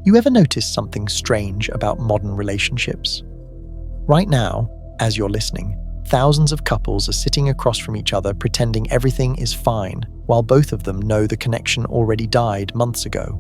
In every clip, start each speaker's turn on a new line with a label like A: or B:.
A: You ever notice something strange about modern relationships? Right now, as you're listening, thousands of couples are sitting across from each other pretending everything is fine, while both of them know the connection already died months ago.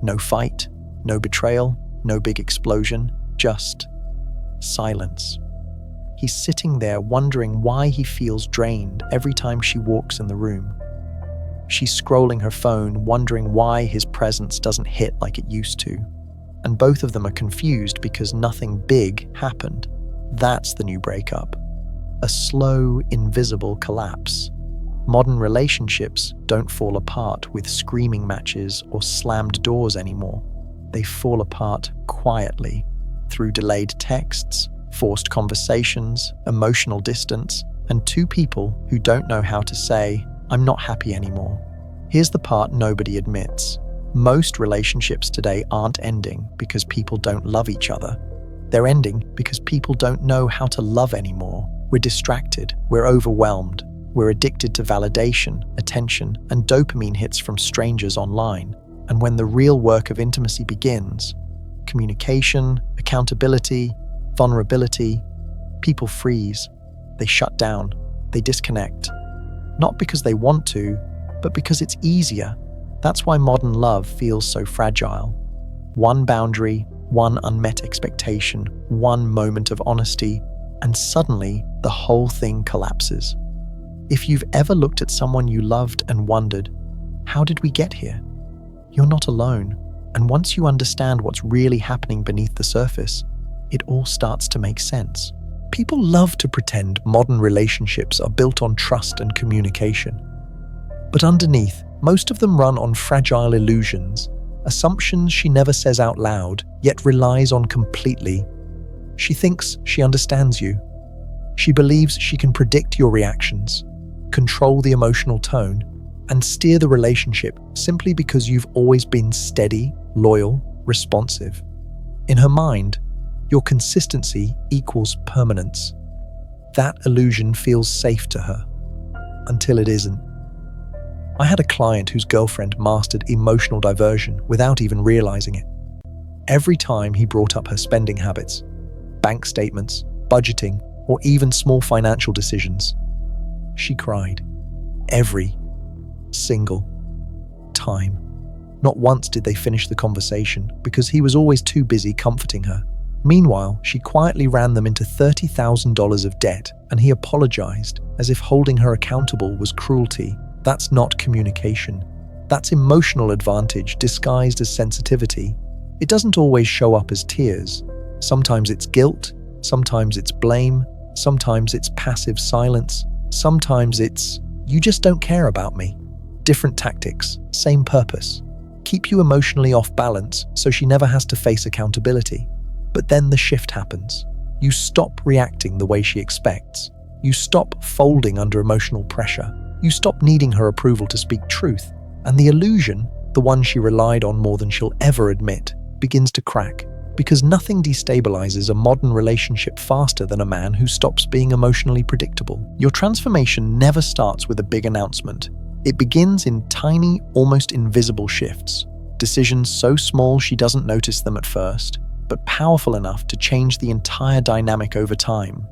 A: No fight, no betrayal, no big explosion, just silence. He's sitting there wondering why he feels drained every time she walks in the room. She's scrolling her phone, wondering why his presence doesn't hit like it used to. And both of them are confused because nothing big happened. That's the new breakup. A slow, invisible collapse. Modern relationships don't fall apart with screaming matches or slammed doors anymore. They fall apart quietly, through delayed texts, forced conversations, emotional distance, and two people who don't know how to say, "I'm not happy anymore." Here's the part nobody admits. Most relationships today aren't ending because people don't love each other. They're ending because people don't know how to love anymore. We're distracted, we're overwhelmed, we're addicted to validation, attention, and dopamine hits from strangers online. And when the real work of intimacy begins, communication, accountability, vulnerability, people freeze, they shut down, they disconnect. Not because they want to, but because it's easier. That's why modern love feels so fragile. One boundary, one unmet expectation, one moment of honesty, and suddenly the whole thing collapses. If you've ever looked at someone you loved and wondered, how did we get here? You're not alone. And once you understand what's really happening beneath the surface, it all starts to make sense. People love to pretend modern relationships are built on trust and communication. But underneath, most of them run on fragile illusions, assumptions she never says out loud, yet relies on completely. She thinks she understands you. She believes she can predict your reactions, control the emotional tone, and steer the relationship simply because you've always been steady, loyal, responsive. In her mind, your consistency equals permanence. That illusion feels safe to her, until it isn't. I had a client whose girlfriend mastered emotional diversion without even realizing it. Every time he brought up her spending habits, bank statements, budgeting, or even small financial decisions, she cried. Every single time. Not once did they finish the conversation because he was always too busy comforting her. Meanwhile, she quietly ran them into $30,000 of debt, and he apologized as if holding her accountable was cruelty. That's not communication. That's emotional advantage disguised as sensitivity. It doesn't always show up as tears. Sometimes it's guilt, sometimes it's blame, sometimes it's passive silence, sometimes it's, "You just don't care about me." Different tactics, same purpose. Keep you emotionally off balance so she never has to face accountability. But then the shift happens. You stop reacting the way she expects. You stop folding under emotional pressure. You stop needing her approval to speak truth. And the illusion, the one she relied on more than she'll ever admit, begins to crack. Because nothing destabilizes a modern relationship faster than a man who stops being emotionally predictable. Your transformation never starts with a big announcement. It begins in tiny, almost invisible shifts. Decisions so small she doesn't notice them at first, but powerful enough to change the entire dynamic over time.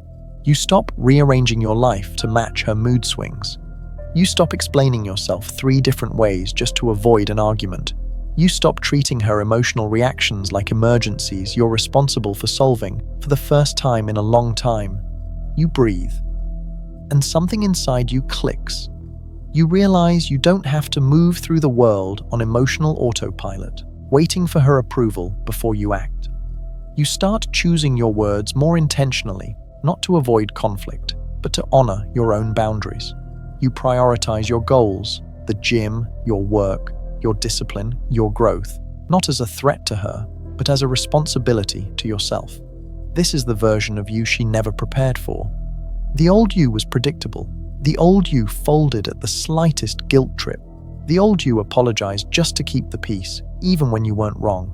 A: You stop rearranging your life to match her mood swings. You stop explaining yourself 3 different ways just to avoid an argument. You stop treating her emotional reactions like emergencies you're responsible for solving for the first time in a long time. You breathe. And something inside you clicks. You realize you don't have to move through the world on emotional autopilot, waiting for her approval before you act. You start choosing your words more intentionally, not to avoid conflict, but to honor your own boundaries. You prioritize your goals, the gym, your work, your discipline, your growth, not as a threat to her, but as a responsibility to yourself. This is the version of you she never prepared for. The old you was predictable. The old you folded at the slightest guilt trip. The old you apologized just to keep the peace, even when you weren't wrong.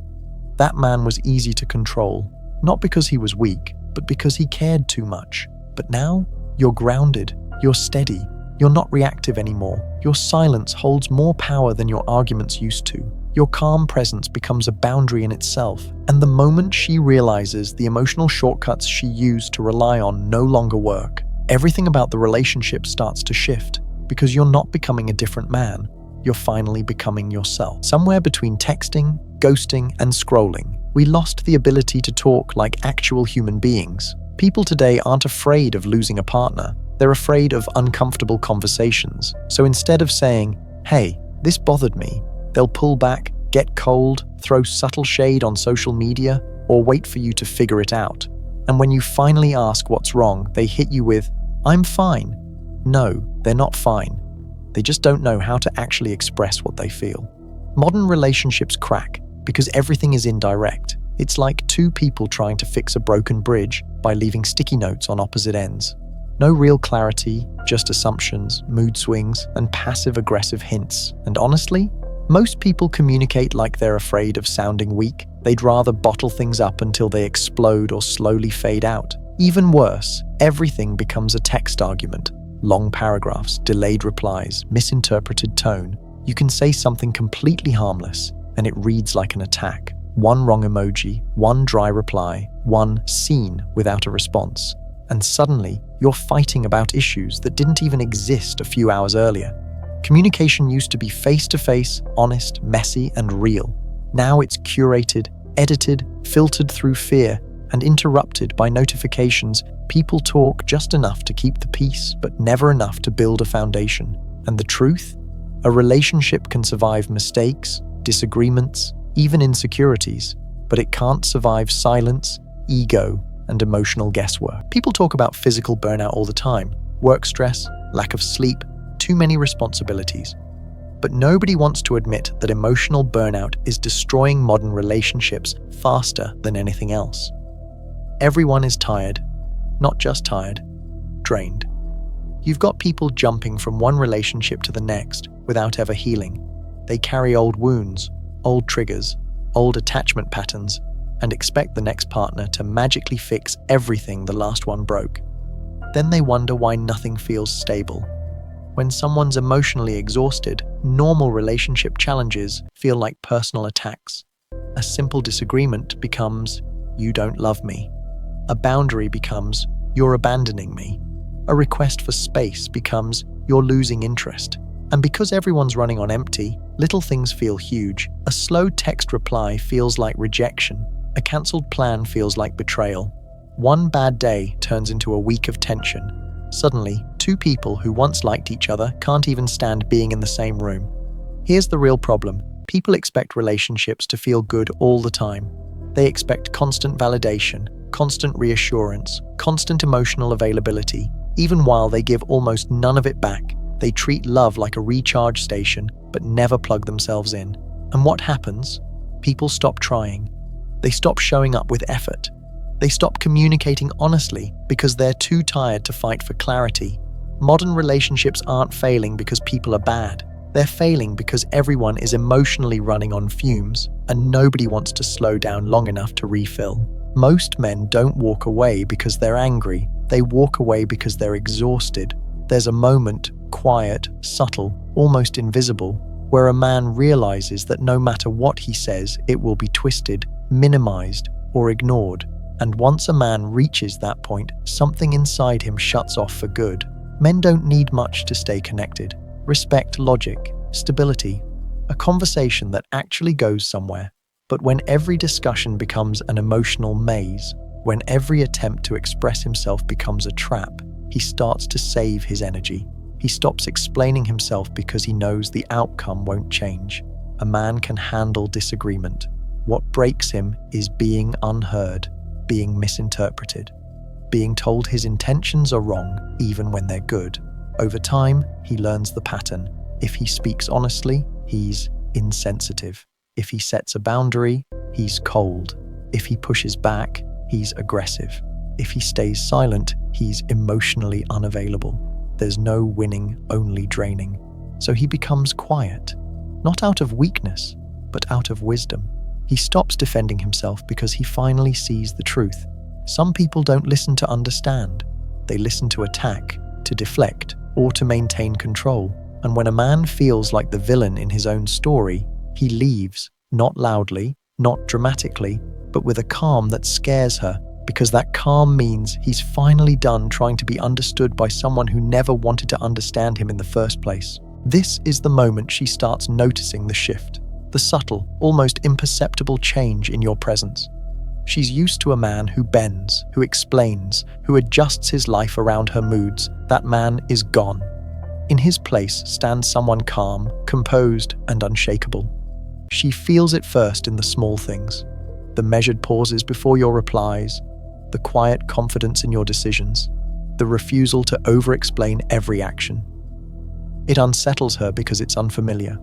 A: That man was easy to control, not because he was weak, but because he cared too much. But now, you're grounded, you're steady, you're not reactive anymore. Your silence holds more power than your arguments used to. Your calm presence becomes a boundary in itself, and the moment she realizes the emotional shortcuts she used to rely on no longer work, everything about the relationship starts to shift, because you're not becoming a different man, you're finally becoming yourself. Somewhere between texting, ghosting, and scrolling, we lost the ability to talk like actual human beings. People today aren't afraid of losing a partner, they're afraid of uncomfortable conversations. So instead of saying, "Hey, this bothered me," they'll pull back, get cold, throw subtle shade on social media, or wait for you to figure it out. And when you finally ask what's wrong, they hit you with, "I'm fine." No, they're not fine. They just don't know how to actually express what they feel. Modern relationships crack because everything is indirect. It's like two people trying to fix a broken bridge by leaving sticky notes on opposite ends. No real clarity, just assumptions, mood swings, and passive-aggressive hints. And honestly, most people communicate like they're afraid of sounding weak. They'd rather bottle things up until they explode or slowly fade out. Even worse, everything becomes a text argument. Long paragraphs, delayed replies, misinterpreted tone. You can say something completely harmless, and it reads like an attack. One wrong emoji, one dry reply, one scene without a response. And suddenly, you're fighting about issues that didn't even exist a few hours earlier. Communication used to be face-to-face, honest, messy, and real. Now it's curated, edited, filtered through fear, and interrupted by notifications. People talk just enough to keep the peace, but never enough to build a foundation. And the truth? A relationship can survive mistakes, disagreements, even insecurities, but it can't survive silence, ego, and emotional guesswork. People talk about physical burnout all the time, work stress, lack of sleep, too many responsibilities. But nobody wants to admit that emotional burnout is destroying modern relationships faster than anything else. Everyone is tired, not just tired, drained. You've got people jumping from one relationship to the next without ever healing. They carry old wounds, old triggers, old attachment patterns, and expect the next partner to magically fix everything the last one broke. Then they wonder why nothing feels stable. When someone's emotionally exhausted, normal relationship challenges feel like personal attacks. A simple disagreement becomes, "You don't love me." A boundary becomes, "You're abandoning me." A request for space becomes, "You're losing interest." And because everyone's running on empty, little things feel huge. A slow text reply feels like rejection. A cancelled plan feels like betrayal. One bad day turns into a week of tension. Suddenly, two people who once liked each other can't even stand being in the same room. Here's the real problem. People expect relationships to feel good all the time. They expect constant validation, constant reassurance, constant emotional availability. Even while they give almost none of it back, they treat love like a recharge station, but never plug themselves in. And what happens? People stop trying. They stop showing up with effort. They stop communicating honestly because they're too tired to fight for clarity. Modern relationships aren't failing because people are bad. They're failing because everyone is emotionally running on fumes, and nobody wants to slow down long enough to refill. Most men don't walk away because they're angry. They walk away because they're exhausted. There's a moment, quiet, subtle, almost invisible, where a man realizes that no matter what he says, it will be twisted, minimized, or ignored. And once a man reaches that point, something inside him shuts off for good. Men don't need much to stay connected. Respect, logic, stability, a conversation that actually goes somewhere. But when every discussion becomes an emotional maze, when every attempt to express himself becomes a trap, he starts to save his energy. He stops explaining himself because he knows the outcome won't change. A man can handle disagreement. What breaks him is being unheard, being misinterpreted, being told his intentions are wrong even when they're good. Over time, he learns the pattern. If he speaks honestly, he's insensitive. If he sets a boundary, he's cold. If he pushes back, he's aggressive. If he stays silent, he's emotionally unavailable. There's no winning, only draining. So he becomes quiet, not out of weakness, but out of wisdom. He stops defending himself because he finally sees the truth. Some people don't listen to understand. They listen to attack, to deflect, or to maintain control. And when a man feels like the villain in his own story, He leaves, not loudly, not dramatically, but with a calm that scares her, because that calm means he's finally done trying to be understood by someone who never wanted to understand him in the first place. This is the moment she starts noticing the shift, the subtle, almost imperceptible change in your presence. She's used to a man who bends, who explains, who adjusts his life around her moods. That man is gone. In his place stands someone calm, composed, and unshakable. She feels it first in the small things, the measured pauses before your replies, the quiet confidence in your decisions, the refusal to over-explain every action. It unsettles her because it's unfamiliar.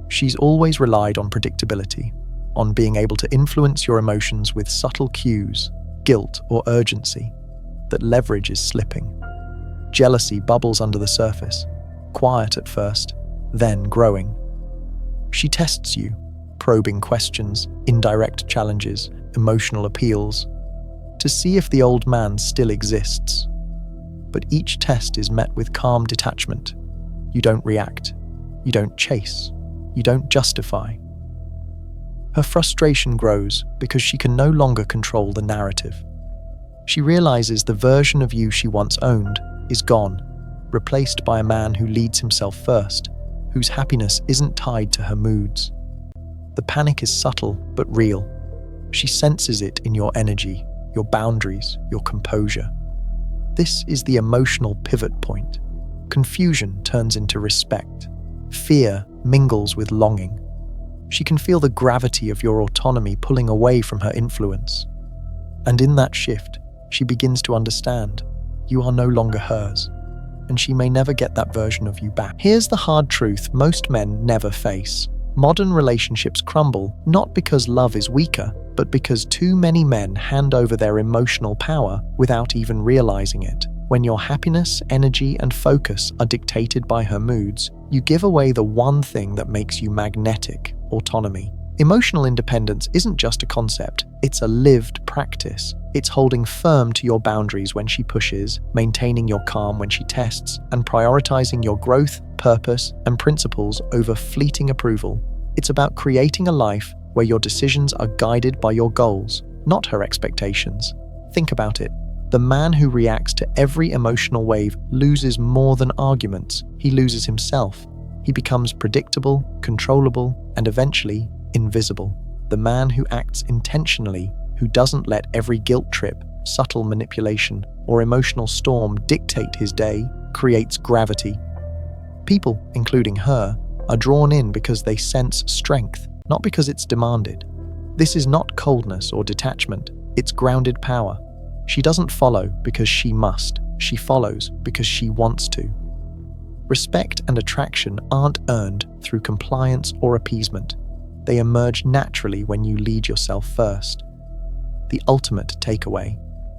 A: She's always relied on predictability, on being able to influence your emotions with subtle cues, guilt or urgency. That leverage is slipping. Jealousy bubbles under the surface, quiet at first, then growing. She tests you, probing questions, indirect challenges, emotional appeals, to see if the old man still exists. But each test is met with calm detachment. You don't react. You don't chase. You don't justify. Her frustration grows because she can no longer control the narrative. She realizes the version of you she once owned is gone, replaced by a man who leads himself first, whose happiness isn't tied to her moods. The panic is subtle but real. She senses it in your energy, your boundaries, your composure. This is the emotional pivot point. Confusion turns into respect. Fear mingles with longing. She can feel the gravity of your autonomy pulling away from her influence. And in that shift, she begins to understand you are no longer hers, and she may never get that version of you back. Here's the hard truth most men never face. Modern relationships crumble not because love is weaker, but because too many men hand over their emotional power without even realizing it. When your happiness, energy, and focus are dictated by her moods, you give away the one thing that makes you magnetic: autonomy. Emotional independence isn't just a concept, it's a lived practice. It's holding firm to your boundaries when she pushes, maintaining your calm when she tests, and prioritizing your growth, purpose, and principles over fleeting approval. It's about creating a life where your decisions are guided by your goals, not her expectations. Think about it. The man who reacts to every emotional wave loses more than arguments. He loses himself. He becomes predictable, controllable, and eventually invisible. The man who acts intentionally, who doesn't let every guilt trip, subtle manipulation, or emotional storm dictate his day, creates gravity. People, including her, are drawn in because they sense strength, not because it's demanded. This is not coldness or detachment, it's grounded power. She doesn't follow because she must, she follows because she wants to. Respect and attraction aren't earned through compliance or appeasement. They emerge naturally when you lead yourself first. The ultimate takeaway: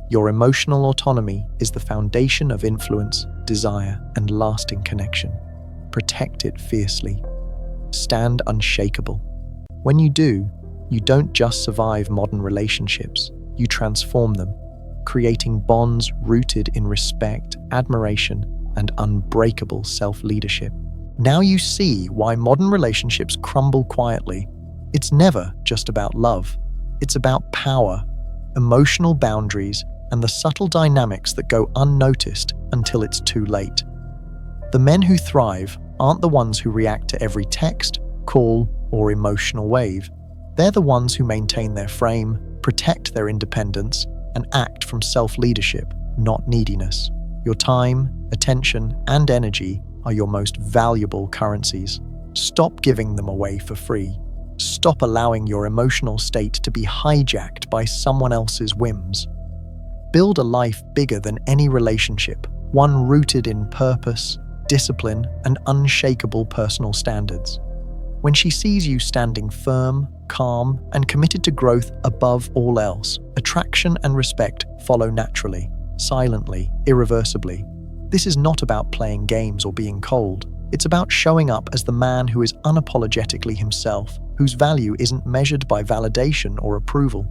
A: your emotional autonomy is the foundation of influence, desire, and lasting connection. Protect it fiercely. Stand unshakable. When you do, you don't just survive modern relationships, you transform them, creating bonds rooted in respect, admiration, and unbreakable self-leadership. Now you see why modern relationships crumble quietly. It's never just about love. It's about power, emotional boundaries, and the subtle dynamics that go unnoticed until it's too late. The men who thrive aren't the ones who react to every text, call, or emotional wave. They're the ones who maintain their frame, protect their independence, and act from self-leadership, not neediness. Your time, attention, and energy are your most valuable currencies. Stop giving them away for free. Stop allowing your emotional state to be hijacked by someone else's whims. Build a life bigger than any relationship, one rooted in purpose, discipline, and unshakable personal standards. When she sees you standing firm, calm, and committed to growth above all else, attraction and respect follow naturally, silently, irreversibly. This is not about playing games or being cold. It's about showing up as the man who is unapologetically himself, whose value isn't measured by validation or approval.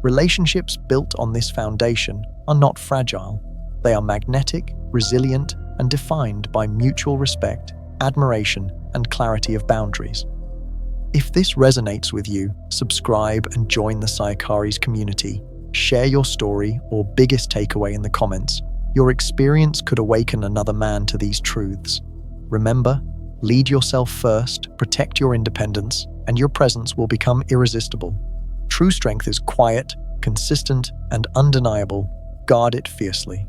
A: Relationships built on this foundation are not fragile. They are magnetic, resilient, and defined by mutual respect, admiration, and clarity of boundaries. If this resonates with you, subscribe and join the Sayakari's community. Share your story or biggest takeaway in the comments. Your experience could awaken another man to these truths. Remember, lead yourself first, protect your independence, and your presence will become irresistible. True strength is quiet, consistent, and undeniable. Guard it fiercely.